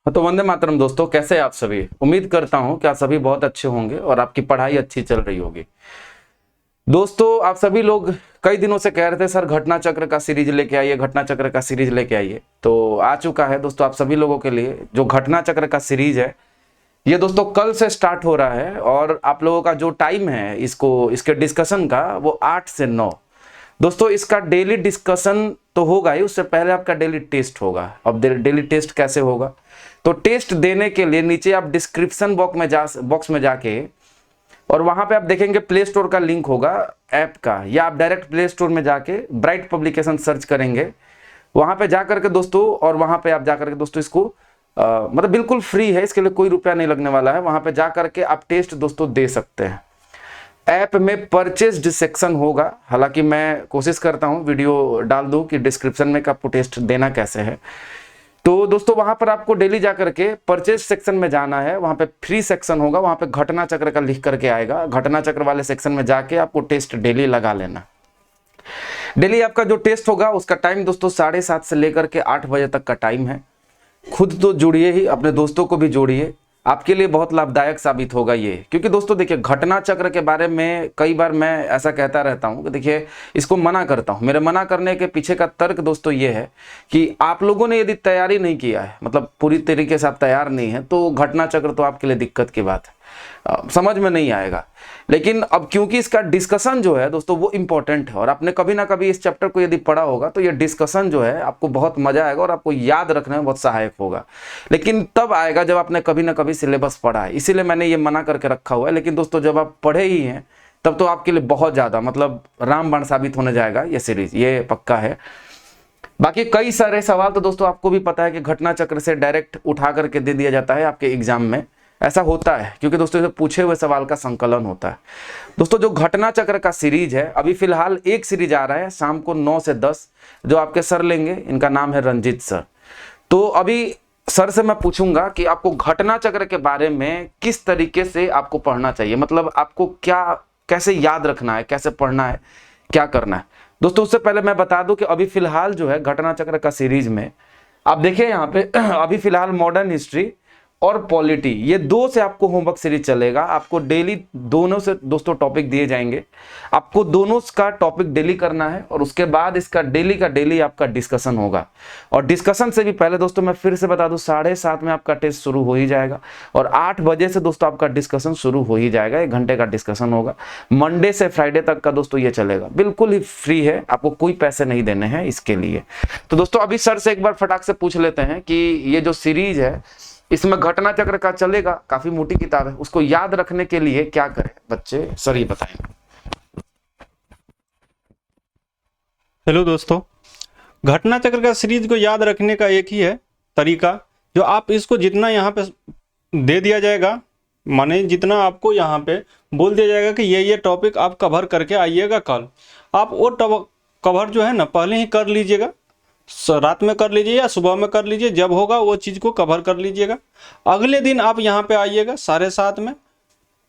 तो वंदे मातरम दोस्तों, कैसे हैं आप सभी। उम्मीद करता हूं कि आप सभी बहुत अच्छे होंगे और आपकी पढ़ाई अच्छी चल रही होगी। दोस्तों, आप सभी लोग कई दिनों से कह रहे थे सर घटना चक्र का सीरीज लेके आइए, घटना चक्र का सीरीज लेके आइए। तो आ चुका है दोस्तों आप सभी लोगों के लिए जो घटना चक्र का सीरीज है। ये दोस्तों कल से स्टार्ट हो रहा है और आप लोगों का जो टाइम है इसके डिस्कशन का वो 8 से 9। दोस्तों इसका डेली डिस्कशन तो होगा ही, उससे पहले आपका डेली टेस्ट होगा। अब डेली टेस्ट कैसे होगा, तो टेस्ट देने के लिए नीचे आप डिस्क्रिप्शन बॉक्स में जाके और वहां पे आप देखेंगे प्ले स्टोर का लिंक होगा ऐप का, या आप डायरेक्ट प्ले स्टोर में जाके ब्राइट पब्लिकेशन सर्च करेंगे वहां पे जाकर के दोस्तों, और वहां पे आप जाकर के दोस्तों इसको मतलब बिल्कुल फ्री है, इसके लिए कोई रुपया नहीं लगने वाला है। वहां पे जाकर के आप टेस्ट दोस्तों दे सकते हैं। ऐप में परचेस्ड सेक्शन होगा, हालांकि मैं कोशिश करता हूं वीडियो डाल दूं कि डिस्क्रिप्शन में आपको टेस्ट देना कैसे है। तो दोस्तों वहां पर आपको डेली जाकर के परचेज सेक्शन में जाना है, वहां पे फ्री सेक्शन होगा, वहां पे घटना चक्र का लिख करके आएगा। घटना चक्र वाले सेक्शन में जाके आपको टेस्ट डेली लगा लेना। डेली आपका जो टेस्ट होगा उसका टाइम दोस्तों 7:30 से लेकर के 8 बजे तक का टाइम है। खुद तो जुड़िए ही, अपने दोस्तों को भी जोड़िए, आपके लिए बहुत लाभदायक साबित होगा ये। क्योंकि दोस्तों देखिए, घटना चक्र के बारे में कई बार मैं ऐसा कहता रहता हूं कि देखिए इसको मना करता हूं। मेरे मना करने के पीछे का तर्क दोस्तों ये है कि आप लोगों ने यदि तैयारी नहीं किया है, मतलब पूरी तरीके से आप तैयार नहीं है, तो घटना चक्र तो आपके लिए दिक्कत की बात है, समझ में नहीं आएगा। लेकिन अब क्योंकि इसका डिस्कशन जो है दोस्तों वो इंपॉर्टेंट है, और आपने कभी ना कभी इस चैप्टर को यदि पढ़ा होगा तो ये डिस्कशन जो है आपको बहुत मजा आएगा और आपको याद रखने में बहुत सहायक होगा। लेकिन तब आएगा जब आपने कभी ना कभी सिलेबस पढ़ा है, इसीलिए मैंने ये मना करके रखा हुआ है। लेकिन दोस्तों जब आप पढ़े ही हैं तब तो आपके लिए बहुत ज्यादा मतलब रामबाण साबित होने जाएगा ये सीरीज, ये पक्का है। बाकी कई सारे सवाल तो दोस्तों आपको भी पता है कि घटना चक्र से डायरेक्ट उठा करके दे दिया जाता है आपके एग्जाम में। ऐसा होता है क्योंकि दोस्तों इसे पूछे हुए सवाल का संकलन होता है। दोस्तों जो घटना चक्र का सीरीज है, अभी फिलहाल एक सीरीज आ रहा है शाम को 9 से 10, जो आपके सर लेंगे, इनका नाम है रंजीत सर। तो अभी सर से मैं पूछूंगा कि आपको घटना चक्र के बारे में किस तरीके से आपको पढ़ना चाहिए, मतलब आपको क्या कैसे याद रखना है, कैसे पढ़ना है, क्या करना है। दोस्तों उससे पहले मैं बता दूं कि अभी फिलहाल जो है घटना चक्र का सीरीज में आप देखिए यहाँ पे अभी फिलहाल मॉडर्न हिस्ट्री और पॉलिटी, ये 2 से आपको होमवर्क सीरीज चलेगा। आपको डेली दोनों से दोस्तों टॉपिक दिए जाएंगे, आपको दोनों का टॉपिक डेली करना है और उसके बाद इसका डेली का डेली आपका डिस्कशन होगा। और डिस्कशन से भी पहले दोस्तों मैं फिर से बता दूं 7:30 में आपका टेस्ट शुरू हो ही जाएगा और 8 बजे से दोस्तों आपका डिस्कशन शुरू हो ही जाएगा। 1 घंटे का डिस्कशन होगा, मंडे से फ्राइडे तक का दोस्तों ये चलेगा, बिल्कुल ही फ्री है, आपको कोई पैसे नहीं देने हैं इसके लिए। तो दोस्तों अभी सर से एक बार फटाक से पूछ लेते हैं कि ये जो सीरीज है इसमें घटना चक्र का चलेगा, काफी मोटी किताब है, उसको याद रखने के लिए क्या करें बच्चे, सर ये बताएं। हेलो दोस्तों, घटना चक्र का सीरीज को याद रखने का एक ही है तरीका, जो आप इसको जितना यहाँ पे दे दिया जाएगा, माने जितना आपको यहाँ पे बोल दिया जाएगा कि ये टॉपिक आप कवर करके आइएगा कल, आप वो कवर जो है ना पहले ही कर लीजिएगा। रात में कर लीजिए या सुबह में कर लीजिए, जब होगा वो चीज़ को कवर कर लीजिएगा। अगले दिन आप यहाँ पे आइएगा 7:30 में,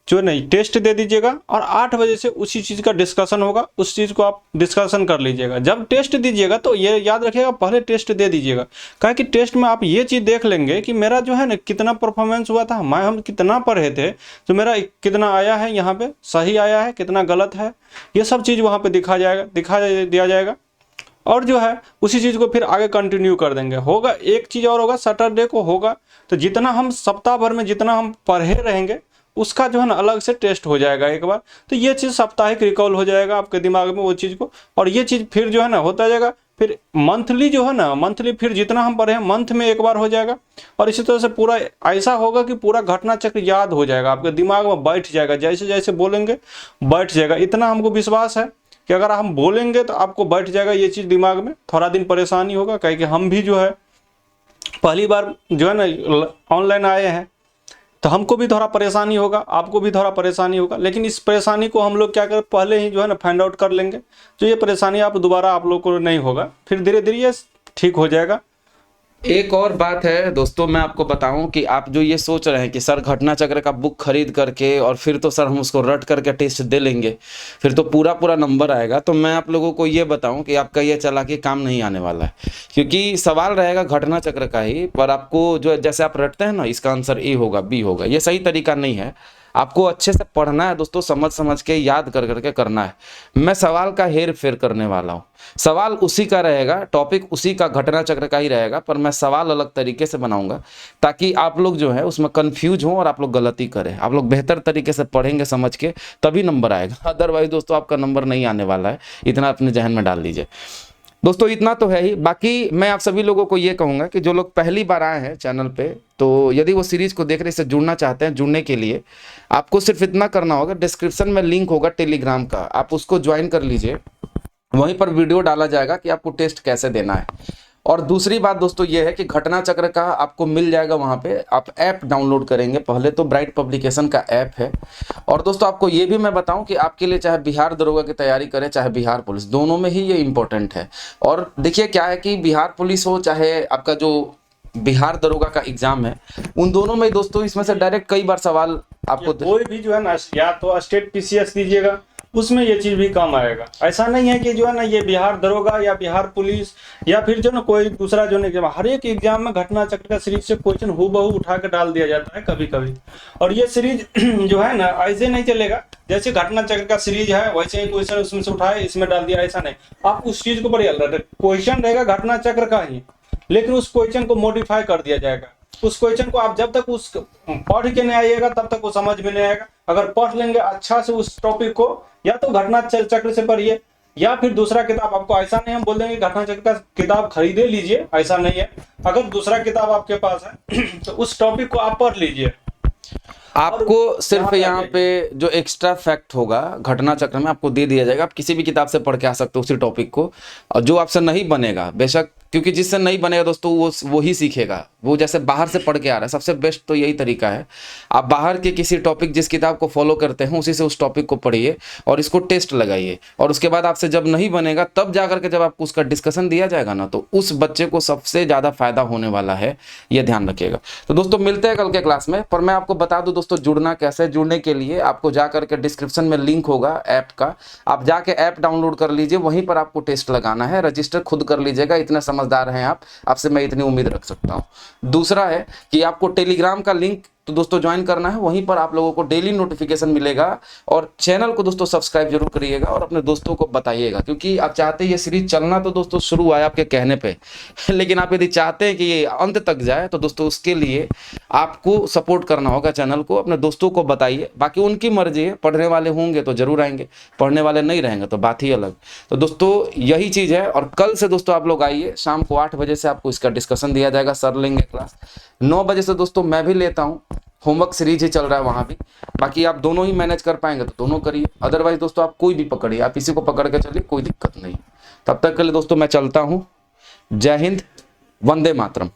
जो नहीं टेस्ट दे दीजिएगा और 8 बजे से उसी चीज़ का डिस्कशन होगा, उस चीज़ को आप डिस्कशन कर लीजिएगा। जब टेस्ट दीजिएगा तो ये याद रखिएगा पहले टेस्ट दे दीजिएगा, क्या कि टेस्ट में आप ये चीज़ देख लेंगे कि मेरा जो है ना कितना परफॉर्मेंस हुआ था, हम कितना पढ़े थे, तो मेरा कितना आया है, यहाँ पे सही आया है, कितना गलत है, ये सब चीज़ वहाँ पर दिखा दिया जाएगा। और जो है उसी चीज़ को फिर आगे कंटिन्यू कर देंगे। होगा एक चीज़ और होगा, सैटरडे को होगा, तो जितना हम सप्ताह भर में जितना हम पढ़े रहेंगे उसका जो है ना अलग से टेस्ट हो जाएगा एक बार। तो ये चीज़ साप्ताहिक रिकॉल हो जाएगा आपके दिमाग में वो चीज़ को, और ये चीज़ फिर जो है ना होता जाएगा। फिर मंथली जो है ना, मंथली फिर जितना हम पढ़े हैं मंथ में एक बार हो जाएगा। और इसी तरह से पूरा ऐसा होगा कि पूरा घटना चक्र याद हो जाएगा, आपके दिमाग में बैठ जाएगा, जैसे जैसे बोलेंगे बैठ जाएगा। इतना हमको विश्वास है कि अगर हम बोलेंगे तो आपको बैठ जाएगा ये चीज़ दिमाग में। थोड़ा दिन परेशानी होगा, कहीं कि हम भी जो है पहली बार जो है ना ऑनलाइन आए हैं, तो हमको भी थोड़ा परेशानी होगा, आपको भी थोड़ा परेशानी होगा। लेकिन इस परेशानी को हम लोग क्या करें, पहले ही जो है ना फाइंड आउट कर लेंगे, तो ये परेशानी आप दोबारा आप लोग को नहीं होगा, फिर धीरे धीरे ये ठीक हो जाएगा। एक और बात है दोस्तों, मैं आपको बताऊं कि आप जो ये सोच रहे हैं कि सर घटना चक्र का बुक खरीद करके और फिर तो सर हम उसको रट करके टेस्ट दे लेंगे, फिर तो पूरा पूरा नंबर आएगा, तो मैं आप लोगों को ये बताऊं कि आपका ये चालाकी काम नहीं आने वाला है। क्योंकि सवाल रहेगा घटना चक्र का ही, पर आपको जो जैसे आप रटते हैं ना, इसका आंसर ए होगा, बी होगा, ये सही तरीका नहीं है। आपको अच्छे से पढ़ना है दोस्तों, समझ समझ के याद कर करके करना है। मैं सवाल का हेर फेर करने वाला हूँ। सवाल उसी का रहेगा, टॉपिक उसी का घटना चक्र का ही रहेगा, पर मैं सवाल अलग तरीके से बनाऊंगा ताकि आप लोग जो है उसमें कंफ्यूज हो और आप लोग गलती करें। आप लोग बेहतर तरीके से पढ़ेंगे समझ के, तभी नंबर आएगा। अदरवाइज दोस्तों आपका नंबर नहीं आने वाला है, इतना अपने जहन में डाल लीजिए। दोस्तों इतना तो है ही। बाकी मैं आप सभी लोगों को ये कहूँगा कि जो लोग पहली बार आए हैं चैनल पे, तो यदि वो सीरीज को देख रहे इससे जुड़ना चाहते हैं, जुड़ने के लिए आपको सिर्फ इतना करना होगा, डिस्क्रिप्शन में लिंक होगा टेलीग्राम का, आप उसको ज्वाइन कर लीजिए। वहीं पर वीडियो डाला जाएगा कि आपको टेस्ट कैसे देना है। और दूसरी बात दोस्तों ये है कि घटना चक्र का आपको मिल जाएगा वहाँ पे, आप ऐप डाउनलोड करेंगे। पहले तो ब्राइट पब्लिकेशन का ऐप है। और दोस्तों आपको ये भी मैं बताऊं कि आपके लिए चाहे बिहार दरोगा की तैयारी करें, चाहे बिहार पुलिस, दोनों में ही ये इंपॉर्टेंट है। और देखिए क्या है कि बिहार पुलिस हो चाहे आपका जो बिहार दरोगा का एग्जाम है, उन दोनों में दोस्तों इसमें से डायरेक्ट कई बार सवाल आपको कोई भी जो है ना, या तो स्टेट पीसीएस दीजिएगा, उसमें ये चीज भी काम आएगा। ऐसा नहीं है कि जो है ना ये बिहार दरोगा या बिहार पुलिस या फिर जो ना कोई दूसरा जो एग्जाम, हर एक एग्जाम में घटना चक्र का सीरीज से क्वेश्चन हूबहू उठा के डाल दिया जाता है कभी कभी। और ये सीरीज जो है ना ऐसे नहीं चलेगा, जैसे घटना चक्र का सीरीज है वैसे ही क्वेश्चन उसमें से उठाए इसमें डाल दिया, ऐसा नहीं। आप उस चीज को पढ़िए, क्वेश्चन रहेगा घटना चक्र का ही, लेकिन उस क्वेश्चन को मॉडिफाई कर दिया जाएगा। उस क्वेश्चन को आप जब तक उस पढ़ के नहीं आइएगा तब तक वो समझ में नहीं आएगा। अगर पढ़ लेंगे अच्छा से उस टॉपिक को, या तो घटना चक्र से पढ़िए या फिर दूसरा किताब। आपको ऐसा नहीं हम बोल देंगे घटना चक्र का किताब खरीदे लीजिए, ऐसा नहीं है। अगर दूसरा किताब आपके पास है तो उस टॉपिक को आप पढ़ लीजिए। आपको सिर्फ यहाँ पे जो एक्स्ट्रा फैक्ट होगा घटना चक्र में आपको दे दिया जाएगा। आप किसी भी किताब से पढ़ के आ सकते हो उसी टॉपिक को, और जो आपसे नहीं बनेगा बेशक, क्योंकि जिससे नहीं बनेगा दोस्तों वो ही सीखेगा। वो जैसे बाहर से पढ़ के आ रहा है, सबसे बेस्ट तो यही तरीका है। आप बाहर के किसी टॉपिक, जिस किताब को फॉलो करते हैं उसी से उस टॉपिक को पढ़िए और इसको टेस्ट लगाइए। और उसके बाद आपसे जब नहीं बनेगा तब जा करके जब आपको उसका डिस्कशन दिया जाएगा ना, तो उस बच्चे को सबसे ज़्यादा फायदा होने वाला है, ये ध्यान रखिएगा। तो दोस्तों मिलते हैं कल के क्लास में। पर मैं आपको बता दूं दोस्तों जुड़ना कैसे। जुड़ने के लिए आपको जा करके डिस्क्रिप्शन में लिंक होगा ऐप का, आप जाके ऐप डाउनलोड कर लीजिए, वहीं पर आपको टेस्ट लगाना है। रजिस्टर खुद कर लीजिएगा, इतने समझदार हैं आप, आपसे मैं इतनी उम्मीद रख सकता हूं। दूसरा है कि आपको टेलीग्राम का लिंक तो दोस्तों ज्वाइन करना है, वहीं पर आप लोगों को डेली नोटिफिकेशन मिलेगा। और चैनल को दोस्तों सब्सक्राइब जरूर करिएगा और अपने दोस्तों को बताइएगा, क्योंकि आप चाहते हैं ये सीरीज चलना तो दोस्तों शुरू आया आपके कहने पे लेकिन आप यदि चाहते हैं कि ये अंत तक जाए तो दोस्तों उसके लिए आपको सपोर्ट करना होगा चैनल को। अपने दोस्तों को बताइए, बाकी उनकी मर्जी है, पढ़ने वाले होंगे तो जरूर आएंगे, पढ़ने वाले नहीं रहेंगे तो बात ही अलग। तो दोस्तों यही चीज़ है। और कल से दोस्तों आप लोग आइए, शाम को 8 बजे से आपको इसका डिस्कशन दिया जाएगा, सर लेंगे क्लास। 9 बजे से दोस्तों मैं भी लेता हूँ, होमवर्क सीरीज ही चल रहा है वहाँ भी। बाकी आप दोनों ही मैनेज कर पाएंगे तो दोनों करिए, अदरवाइज दोस्तों आप कोई भी पकड़िए, आप इसी को पकड़ के चलिए, कोई दिक्कत नहीं। तब तक के लिए दोस्तों मैं चलता हूँ। जय हिंद, वंदे मातरम।